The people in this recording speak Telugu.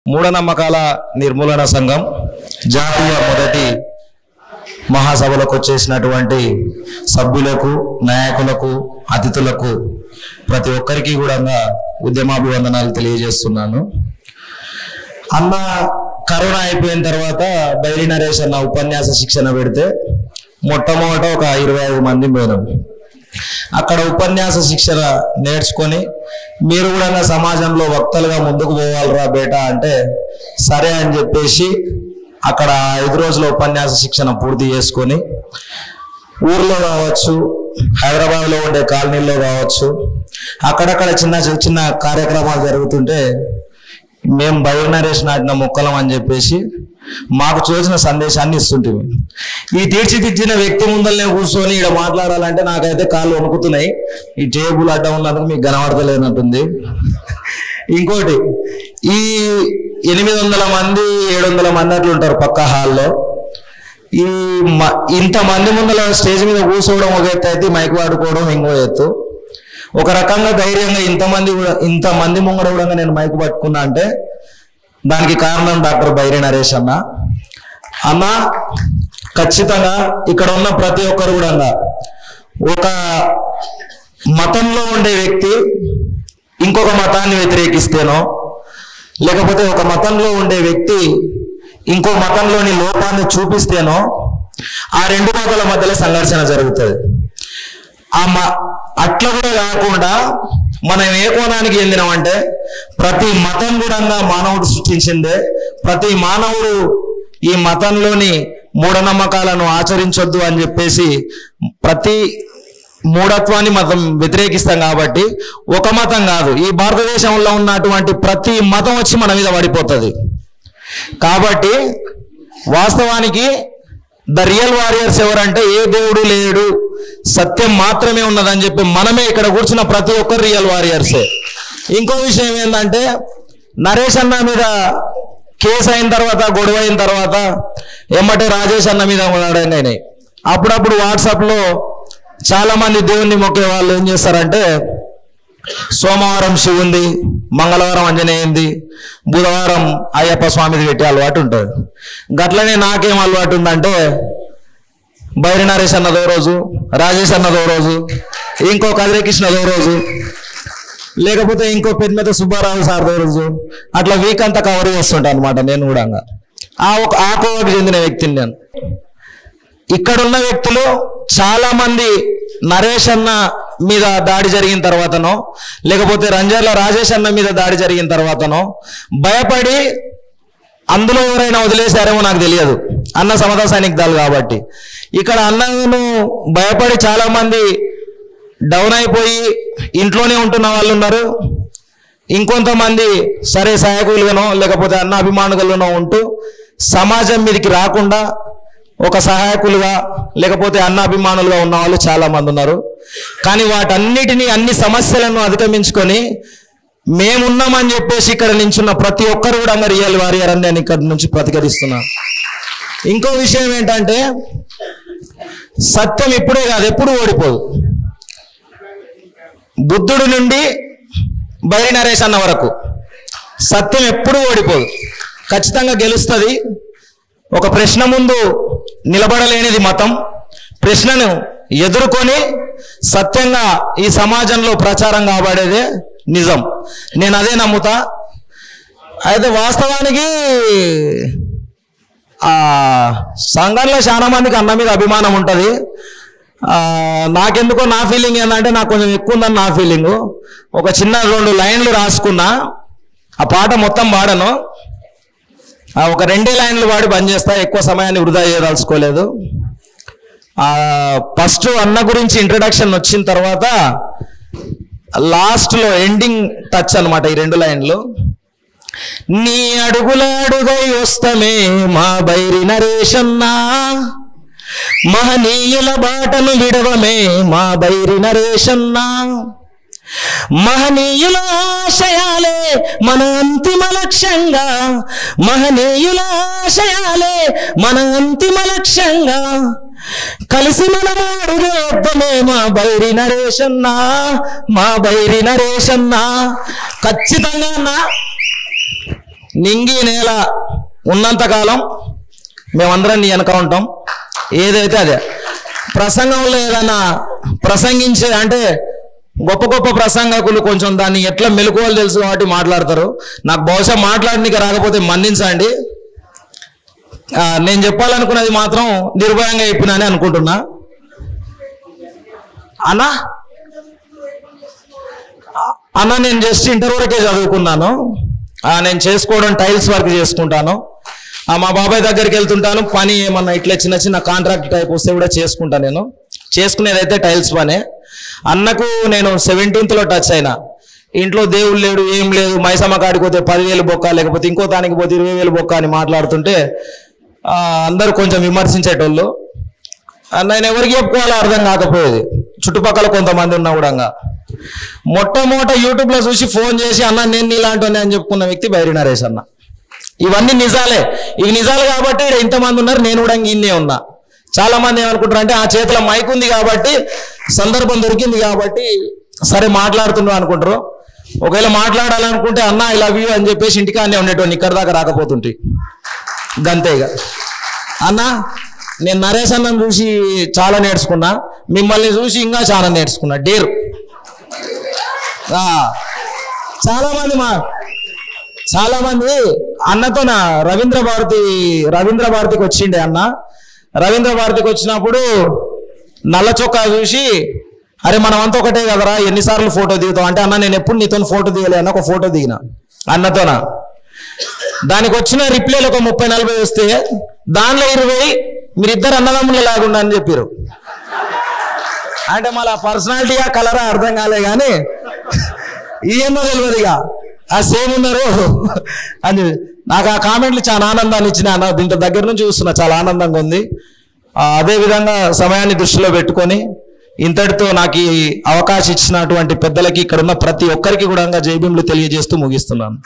మూఢనమ్మకాల నిర్మూలన సంఘం జాతీయ మొదటి మహాసభలకు వచ్చేసినటువంటి సభ్యులకు, నాయకులకు, అతిథులకు ప్రతి ఒక్కరికి కూడా ఉద్యమాభివందనాలు తెలియజేస్తున్నాను. అన్న కరోనా అయిపోయిన తర్వాత బైరి నరేష్ అన్న ఉపన్యాస శిక్షణ పెడితే మొట్టమొదట ఒక 25 మంది పోయినాం. అక్కడ ఉపన్యాస శిక్షణ నేర్చుకొని మీరు కూడా సమాజంలో వక్తలుగా ముందుకు పోవాలరా బేటా అంటే సరే అని చెప్పేసి అక్కడ 5 రోజుల ఉపన్యాస శిక్షణ పూర్తి చేసుకొని ఊర్లో కావచ్చు, హైదరాబాద్లో ఉండే కాలనీల్లో కావచ్చు, అక్కడక్కడ చిన్న చిన్న కార్యక్రమాలు జరుగుతుంటే మేము బైరి నరేష్ నాటిన మొక్కలం అని చెప్పేసి మాకు చూసిన సందేశాన్ని ఇస్తుంటుంది. ఈ తీర్చిదిద్దిన వ్యక్తి ముందరనే కూర్చొని ఇక్కడ మాట్లాడాలంటే నాకైతే కాళ్ళు వణుకుతున్నాయి. ఈ టేబుల్ అడ్డం ఉన్నందుకు మీకు కనబడతలేనట్టుంది. ఇంకోటి, ఈ 800 మంది 700 మంది అట్లు ఉంటారు పక్క హాల్లో. ఈ ఇంతమంది ముందర స్టేజ్ మీద కూర్చోవడం ఒక ఎత్తు అయితే మైక్ వాడుకోవడం ఇంకో ఎత్తు. ఒక రకంగా ధైర్యంగా ఇంతమంది ముంగడ కూడా నేను మైక్ పట్టుకున్నా అంటే దానికి కారణం డాక్టర్ బైరి నరేష్ అన్న. ఖచ్చితంగా ఇక్కడ ఉన్న ప్రతి ఒక్కరు కూడా ఒక మతంలో ఉండే వ్యక్తి ఇంకొక మతాన్ని వ్యతిరేకిస్తేనో, లేకపోతే ఒక మతంలో ఉండే వ్యక్తి ఇంకో మతంలోని లోపాన్ని చూపిస్తేనో ఆ 2 మతాల మధ్యలో సంఘర్షణ జరుగుతుంది. అట్లా కూడా కాకుండా మనం ఏ కోణానికి చెందినామంటే ప్రతి మతం కూడా మానవుడు సృష్టించిందే. ప్రతి మానవుడు ఈ మతంలోని మూఢనమ్మకాలను ఆచరించొద్దు అని చెప్పేసి ప్రతి మూఢత్వాన్ని మతం వ్యతిరేకిస్తాం. కాబట్టి ఒక మతం కాదు, ఈ భారతదేశంలో ఉన్నటువంటి ప్రతి మతం వచ్చి మన మీద పడిపోతుంది. కాబట్టి వాస్తవానికి ద రియల్ వారియర్స్ ఎవరంటే ఏ దేవుడు లేడు, సత్యం మాత్రమే ఉన్నదని చెప్పి మనమే ఇక్కడ కూర్చున్న ప్రతి ఒక్కరు రియల్ వారియర్సే. ఇంకో విషయం ఏంటంటే నరేష్ అన్న మీద కేసు అయిన తర్వాత, గొడవ అయిన తర్వాత ఎమ్మటే రాజేష్ అన్న మీద అయినాయి. అప్పుడప్పుడు వాట్సాప్లో చాలా మంది దేవుణ్ణి మొక్కే వాళ్ళు ఏం చేస్తారంటే సోమవారం శివుంది, మంగళవారం ఆంజనేయుంది, బుధవారం అయ్యప్ప స్వామిది పెట్టే అలవాటు ఉంటుంది. గట్లనే నాకేం అలవాటు ఉందంటే బైరి నరేష్ అన్నదో రోజు, రాజేష్ అన్నదో రోజు, ఇంకో కదిరేకృష్ణదో రోజు, లేకపోతే ఇంకో పెద్ద సుబ్బారావు సార్దో రోజు, అట్లా వీక్ అంతా కవర్ చేస్తుంటా అనమాట. నేను కూడా ఆ కోవకు చెందిన వ్యక్తిని నేను. ఇక్కడున్న వ్యక్తులు చాలా మంది నరేష్ అన్న మీద దాడి జరిగిన తర్వాతనో, లేకపోతే రంజర్ల రాజేష్ అన్న మీద దాడి జరిగిన తర్వాతనో భయపడి అందులో ఎవరైనా వదిలేశారేమో నాకు తెలియదు, అన్న సమతా సైనిక దళం కాబట్టి. ఇక్కడ అన్నను భయపడి చాలా మంది డౌన్ అయిపోయి ఇంట్లోనే ఉంటున్న వాళ్ళు ఉన్నారు. ఇంకొంతమంది సరే సహాయకులుగానో లేకపోతే అన్న అభిమానులుగానో ఉంటూ సమాజం మీదకి రాకుండా ఒక సహాయకులుగా లేకపోతే అన్న అభిమానులుగా ఉన్న వాళ్ళు చాలా మంది ఉన్నారు. కానీ వాటన్నిటినీ, అన్ని సమస్యలను అధిగమించుకొని మేమున్నామని చెప్పేసి ఇక్కడ నించున్న ప్రతి ఒక్కరు కూడా రియల్ వారియర్ అని నేను ఇక్కడ నుంచి ప్రతిఘటిస్తున్నాను. ఇంకో విషయం ఏంటంటే సత్యం ఇప్పుడే కాదు, ఎప్పుడు ఓడిపోదు. బుద్ధుడి నుండి బైరి నరేష్ అన్న వరకు సత్యం ఎప్పుడు ఓడిపోదు, ఖచ్చితంగా గెలుస్తుంది. ఒక ప్రశ్న ముందు నిలబడలేనిది మతం. ప్రశ్నను ఎదుర్కొని సత్యంగా ఈ సమాజంలో ప్రచారం కాబడేదే నిజం. నేను అదే నమ్ముతా. అయితే వాస్తవానికి సంఘంలో చాలా మందికి అన్న మీద అభిమానం ఉంటుంది. నాకెందుకో నా ఫీలింగ్ ఏంటంటే నాకు కొంచెం ఎక్కువ ఉందని నా ఫీలింగు. ఒక చిన్న 2 లైన్లు రాసుకున్నా, ఆ పాట మొత్తం పాడను, ఒక 2 లైన్లు పాడి బంద్ చేస్తా. ఎక్కువ సమయాన్ని వృధా చేయదలుచుకోలేదు. ఫస్ట్ అన్న గురించి ఇంట్రడక్షన్ వచ్చిన తర్వాత లాస్ట్లో ఎండింగ్ టచ్ అనమాట ఈ 2 లైన్లు. నీ అడుగుల అడుగై వస్తమే మా బైరి నరేషన్నా, మహనీయుల బాటను విడవమే మా బైరి నరేషన్నా, మహనీయుల ఆశయాలే మన అంతిమ లక్ష్యంగా, మహనీయుల ఆశయాలే మన అంతిమ లక్ష్యంగా, కలిసి మనము అడుగేద్దామే మా బైరి నరేషన్నా, మా బైరి నరేషన్నా. ఖచ్చితంగా నింగి నేల ఉన్నంతకాలం మేమందరం నీ వెనక ఉంటాం. ఏదైతే అదే ప్రసంగంలో ఏదైనా ప్రసంగించే అంటే గొప్ప గొప్ప ప్రసంగకులు కొంచెం దాన్ని ఎట్లా మెలకువలు తెలుసు కాబట్టి మాట్లాడతారు. నాకు బహుశా మాట్లాడడానికి రాకపోతే మన్నించండి. నేను చెప్పాలనుకున్నది మాత్రం నిర్భయంగా చెప్పినానే అనుకుంటున్నా. అన్న నేను జస్ట్ ఇంటర్ వరకే చదువుకున్నాను. నేను చేసుకోవడం టైల్స్ వర్క్ చేసుకుంటాను. మా బాబాయ్ దగ్గరికి వెళ్తుంటాను. పని ఏమన్నా ఇట్లా చిన్న చిన్న కాంట్రాక్ట్ టైప్ వస్తే కూడా చేసుకుంటాను. నేను చేసుకునేదైతే టైల్స్ పనే. అన్నకు నేను 17th టచ్ అయినా. ఇంట్లో దేవుడు లేడు, ఏం లేదు. మైసమ్మ కాడికి పోతే 10,000 బొక్క, లేకపోతే ఇంకో దానికి పోతే 20,000 బొక్క అని మాట్లాడుతుంటే అందరూ కొంచెం విమర్శించేటోళ్ళు. నేను ఎవరికి చెప్పుకోవాలో అర్థం కాకపోయేది. చుట్టుపక్కల కొంతమంది ఉన్నా కూడా మొట్టమొదట యూట్యూబ్లో చూసి ఫోన్ చేసి అన్న నేను నీలాంటి అని చెప్పుకున్న వ్యక్తి బైరి నరేష్ అన్న. ఇవన్నీ నిజాలే. ఇవి నిజాలు కాబట్టి ఇంతమంది ఉన్నారు. నేను కూడా ఇన్నే ఉన్నా. చాలా మంది ఏమనుకుంటారు అంటే ఆ చేతిలో మైక్ ఉంది కాబట్టి, సందర్భం దొరికింది కాబట్టి సరే మాట్లాడుతున్నావు అనుకుంటారు. ఒకవేళ మాట్లాడాలనుకుంటే అన్న ఐ లవ్ యూ అని చెప్పేసి ఇంటికానే ఉండేటోని, ఇక్కడ దాకా రాకపోతుంటే గంతేగా. అన్న నేను నరేష్ అన్నను చూసి చాలా నేర్చుకున్నా, మిమ్మల్ని చూసి ఇంకా చాలా నేర్చుకున్నా. డేర్ చాలా మంది అన్నతో రవీంద్ర భారతికి వచ్చిండే అన్న. రవీంద్ర భారతికి వచ్చినప్పుడు నల్ల చొక్కా చూసి అరే మనమంతా ఒకటే కదరా, ఎన్నిసార్లు ఫోటో దిగుతాం అంటే అన్న నేను ఎప్పుడు నీతో ఫోటో దిగలే అన్న. ఒక ఫోటో దిగిన అన్నతోన. దానికి వచ్చిన రిప్లైలు ఒక 30-40 వస్తే దానిలో 20 మీరిద్దరు అన్నదమ్ములు లాగుండా అని చెప్పారు. అంటే మళ్ళీ పర్సనాలిటీగా కలరా అర్థం కాలే కానీ ఏందో తెలియదు ఇక ఆ సేమ్ ఉన్నారు అని. నాకు ఆ కామెంట్లు చాలా ఆనందాన్ని ఇచ్చినాయి అన్న. దీంట్లో దగ్గర నుంచి చూస్తున్నా, చాలా ఆనందంగా ఉంది. అదేవిధంగా సమయాన్ని దృష్టిలో పెట్టుకొని ఇంతటితో నాకు ఈ అవకాశం ఇచ్చినటువంటి పెద్దలకి, ఇక్కడ ఉన్న ప్రతి ఒక్కరికి కూడా జై భీములు తెలియజేస్తూ ముగిస్తున్నాను.